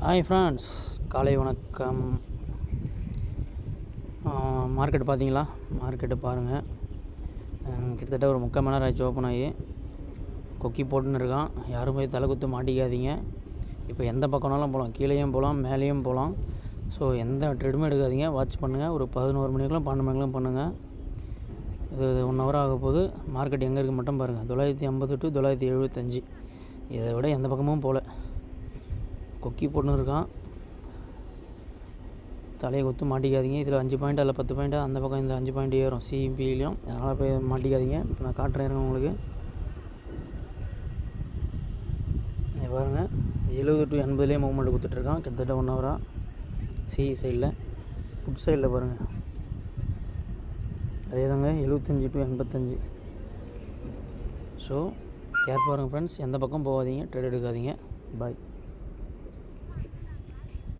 Hi friends, காலை வணக்கம். Market பார்த்தீங்களா? மார்க்கெட்டு பாருங்கள். கிட்டத்தட்ட ஒரு 3/4 மணி நேரம் ஆச்சு ஓப்பன் ஆகி. கொக்கி போட்டுன்னு இருக்கான். யாரும் போய் தலை குத்து மாட்டிக்காதீங்க. இப்போ எந்த பக்கம்னாலும் போகலாம், கீழேயும் போகலாம், மேலேயும் போகலாம். ஸோ எந்த ட்ரெடுமே எடுக்காதீங்க. வாட்ச் பண்ணுங்கள். ஒரு 11 மணிக்கெலாம் 12 மணிக்கெலாம் பண்ணுங்கள். இது 1 ஹவர் ஆக போகுது. மார்க்கெட் எங்கே இருக்குது மட்டும் பாருங்கள். 950 to 975. இதை விட எந்த பக்கமும் போகல. கொக்கி போட்டுன்னு இருக்கான். தலையை கொத்து மாட்டிக்காதீங்க. இதில் 5 பாயிண்ட் அதில் 10 பாயிண்ட், அந்த பக்கம் இந்த 5 பாயிண்ட் ஏறும் சிபிலையும். அதனால் போய் மாட்டிக்காதீங்க. இப்போ நான் காட்டுறேன் உங்களுக்கு. பாருங்கள், 70 to 80 மூவ்மெண்ட் கொடுத்துட்ருக்கான். கிட்டத்தட்ட 1 ஹவராக. சி சைடில், ஃபுட் சைடில் பாருங்கள், அதே தாங்க 75 to 85. ஸோ கேர் பாருங்கள் ஃப்ரெண்ட்ஸ். எந்த பக்கம் போகாதீங்க, ட்ரேட் எடுக்காதீங்க. பாய்.